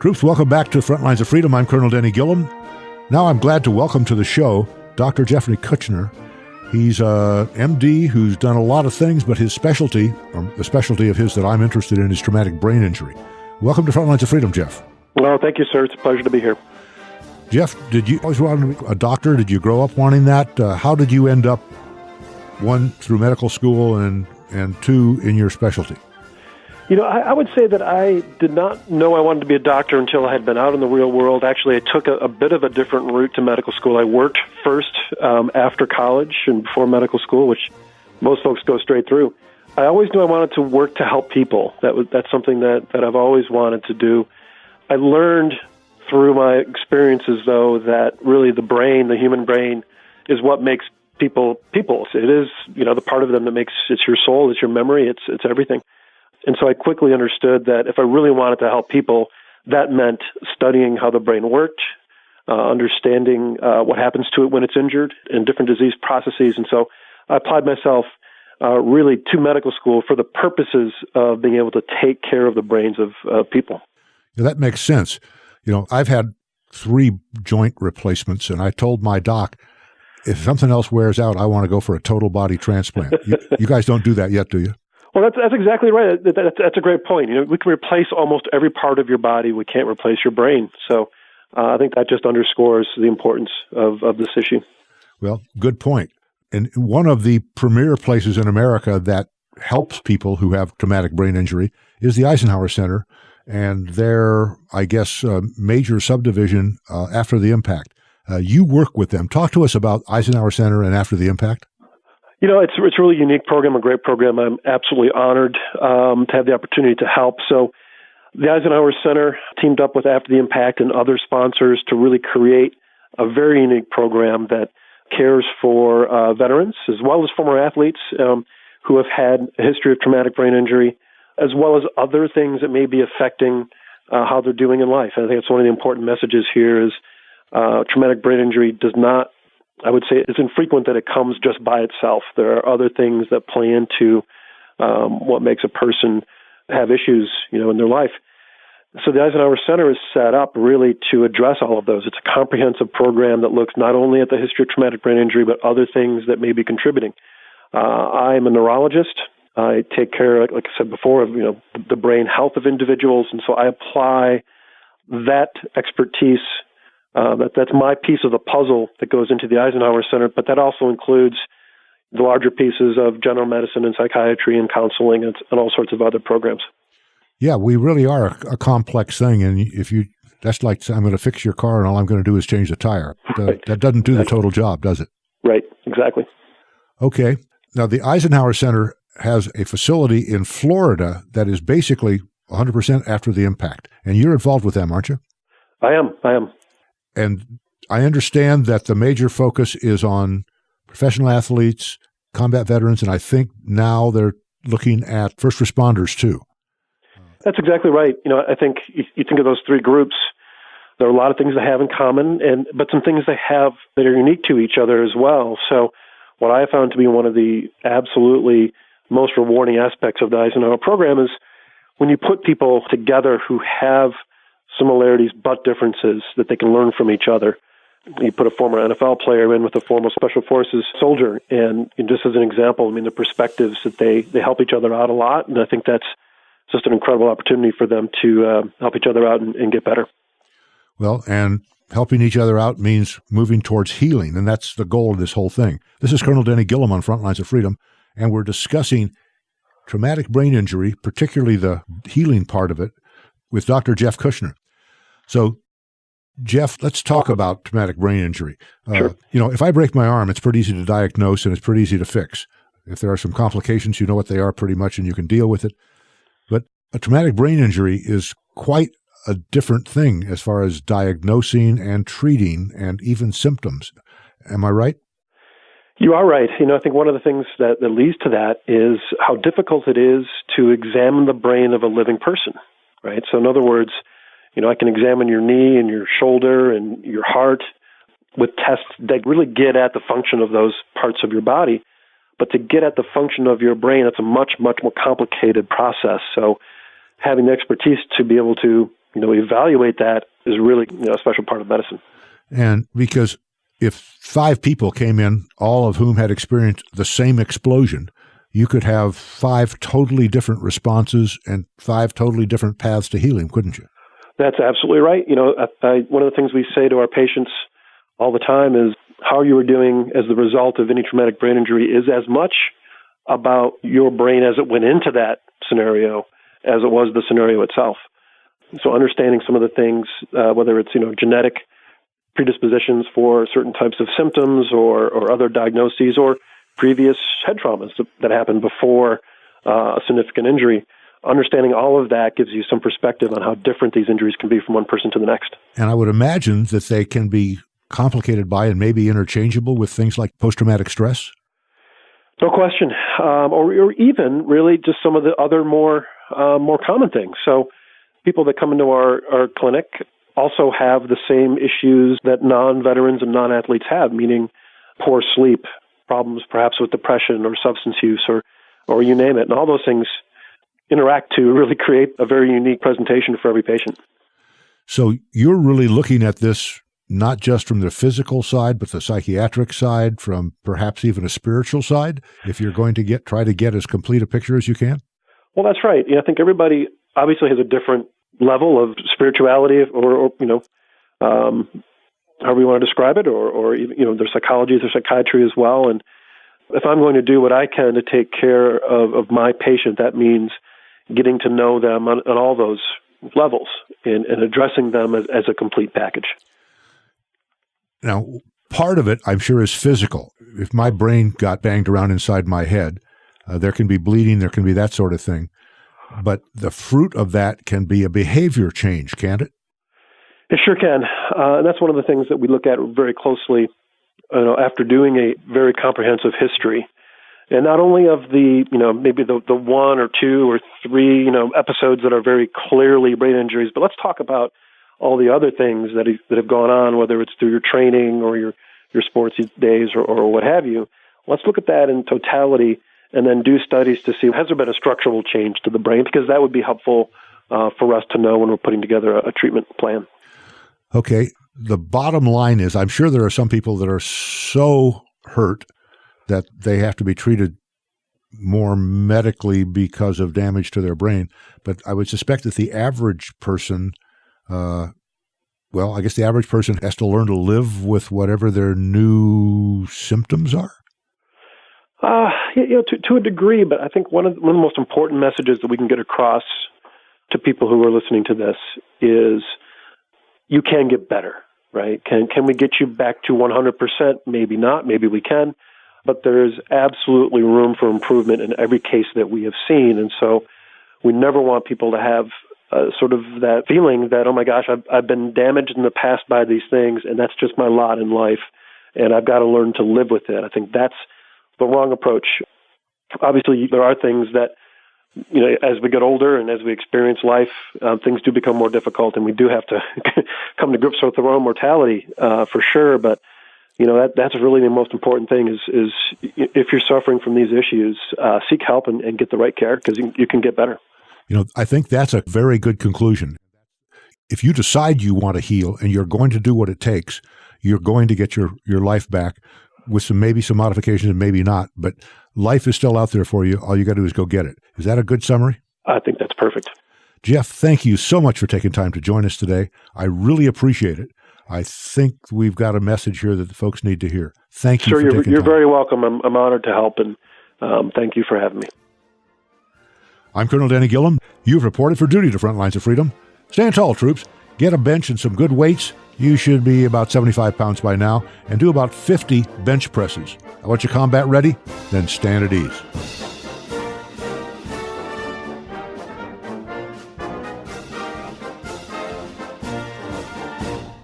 Troops, welcome back to Frontlines of Freedom. I'm Colonel Denny Gillum. Now I'm glad to welcome to the show Dr. Jeffrey Kutcher. He's a MD who's done a lot of things, but his specialty, or the specialty of his that I'm interested in, is traumatic brain injury. Welcome to Frontlines of Freedom, Jeff. Well, thank you, sir. It's a pleasure to be here. Jeff, did you always want to be a doctor? Did you grow up wanting that? How did you end up, one, through medical school, and two, in your specialty? You know, I would say that I did not know I wanted to be a doctor until I had been out in the real world. Actually, I took a bit of a different route to medical school. I worked first after college and before medical school, which most folks go straight through. I always knew I wanted to work to help people. That's something that I've always wanted to do. I learned through my experiences, though, that really the brain, the human brain, is what makes people. It is, the part of them that makes, it's your soul, it's your memory, it's everything. And so I quickly understood that if I really wanted to help people, that meant studying how the brain worked, understanding what happens to it when it's injured, and different disease processes. And so I applied myself really to medical school for the purposes of being able to take care of the brains of people. Yeah, that makes sense. I've had 3 joint replacements, and I told my doc, if something else wears out, I want to go for a total body transplant. You guys don't do that yet, do you? Well, that's exactly right. That's a great point. We can replace almost every part of your body. We can't replace your brain. So I think that just underscores the importance of this issue. Well, good point. And one of the premier places in America that helps people who have traumatic brain injury is the Eisenhower Center and their, I guess, major subdivision After the Impact. You work with them. Talk to us about Eisenhower Center and After the Impact. It's a really unique program, a great program. I'm absolutely honored to have the opportunity to help. So the Eisenhower Center teamed up with After the Impact and other sponsors to really create a very unique program that cares for veterans as well as former athletes who have had a history of traumatic brain injury, as well as other things that may be affecting how they're doing in life. And I think it's one of the important messages here is traumatic brain injury does not, I would say it's infrequent that it comes just by itself. There are other things that play into what makes a person have issues, in their life. So the Eisenhower Center is set up really to address all of those. It's a comprehensive program that looks not only at the history of traumatic brain injury, but other things that may be contributing. I'm a neurologist. I take care, like I said before, of the brain health of individuals, and so I apply that expertise. That's my piece of the puzzle that goes into the Eisenhower Center, but that also includes the larger pieces of general medicine and psychiatry and counseling and all sorts of other programs. Yeah, we really are a complex thing, and that's like I'm going to fix your car and all I'm going to do is change the tire. Right. That doesn't do the total job, does it? Right, exactly. Okay. Now, the Eisenhower Center has a facility in Florida that is basically 100% After the Impact, and you're involved with them, aren't you? I am. And I understand that the major focus is on professional athletes, combat veterans, and I think now they're looking at first responders too. That's exactly right. I think you think of those 3 groups, there are a lot of things they have in common, but some things they have that are unique to each other as well. So what I found to be one of the absolutely most rewarding aspects of the Eisenhower program is when you put people together who have similarities but differences that they can learn from each other. You put a former NFL player in with a former Special Forces soldier, and just as an example, the perspectives that they help each other out a lot, and I think that's just an incredible opportunity for them to help each other out and get better. Well, and helping each other out means moving towards healing, and that's the goal of this whole thing. This is Colonel Denny Gillum on Frontlines of Freedom, and we're discussing traumatic brain injury, particularly the healing part of it, with Dr. Jeff Kutcher. So, Jeff, let's talk about traumatic brain injury. Sure. If I break my arm, it's pretty easy to diagnose and it's pretty easy to fix. If there are some complications, you know what they are pretty much and you can deal with it. But a traumatic brain injury is quite a different thing as far as diagnosing and treating and even symptoms. Am I right? You are right. I think one of the things that leads to that is how difficult it is to examine the brain of a living person, right? So in other words, I can examine your knee and your shoulder and your heart with tests that really get at the function of those parts of your body. But to get at the function of your brain, it's a much, much more complicated process. So having the expertise to be able to evaluate that is really a special part of medicine. And because if 5 people came in, all of whom had experienced the same explosion, you could have 5 totally different responses and 5 totally different paths to healing, couldn't you? That's absolutely right. One of the things we say to our patients all the time is how you are doing as the result of any traumatic brain injury is as much about your brain as it went into that scenario as it was the scenario itself. So understanding some of the things, whether it's genetic predispositions for certain types of symptoms or other diagnoses or previous head traumas that happened before a significant injury, understanding all of that gives you some perspective on how different these injuries can be from one person to the next. And I would imagine that they can be complicated by and maybe interchangeable with things like post-traumatic stress? No question. Or even really just some of the other more common things. So people that come into our clinic also have the same issues that non-veterans and non-athletes have, meaning poor sleep, problems perhaps with depression or substance use or you name it. And all those things interact to really create a very unique presentation for every patient. So you're really looking at this not just from the physical side, but the psychiatric side, from perhaps even a spiritual side, if you're going to try to get as complete a picture as you can? Well, that's right. I think everybody obviously has a different level of spirituality or however you want to describe it, or there's psychology, there's psychiatry as well. And if I'm going to do what I can to take care of my patient, that means getting to know them on all those levels and addressing them as a complete package. Now, part of it, I'm sure, is physical. If my brain got banged around inside my head, there can be bleeding, there can be that sort of thing. But the fruit of that can be a behavior change, can't it? It sure can. And that's one of the things that we look at very closely after doing a very comprehensive history. And not only of the, maybe the 1 or 2 or 3, episodes that are very clearly brain injuries, but let's talk about all the other things that have gone on, whether it's through your training or your sports days or what have you. Let's look at that in totality and then do studies to see, has there been a structural change to the brain? Because that would be helpful for us to know when we're putting together a treatment plan. Okay. The bottom line is, I'm sure there are some people that are so hurt that they have to be treated more medically because of damage to their brain. But I would suspect that the average person, I guess the average person has to learn to live with whatever their new symptoms are. To a degree, but I think one of the most important messages that we can get across to people who are listening to this is you can get better, right? Can we get you back to 100%? Maybe not. Maybe we can. But there is absolutely room for improvement in every case that we have seen. And so we never want people to have sort of that feeling that, oh my gosh, I've been damaged in the past by these things, and that's just my lot in life, and I've got to learn to live with it. I think that's the wrong approach. Obviously, there are things that, as we get older and as we experience life, things do become more difficult, and we do have to come to grips with our own mortality for sure. But that's really the most important thing is if you're suffering from these issues, seek help and get the right care, because you can get better. I think that's a very good conclusion. If you decide you want to heal and you're going to do what it takes, you're going to get your life back with maybe some modifications and maybe not, but life is still out there for you. All you got to do is go get it. Is that a good summary? I think that's perfect. Jeff, thank you so much for taking time to join us today. I really appreciate it. I think we've got a message here that the folks need to hear. Thank you for taking time. You're very welcome. I'm honored to help, and thank you for having me. I'm Colonel Danny Gillum. You've reported for duty to Frontlines of Freedom. Stand tall, troops. Get a bench and some good weights. You should be about 75 pounds by now, and do about 50 bench presses. I want you combat ready, then stand at ease.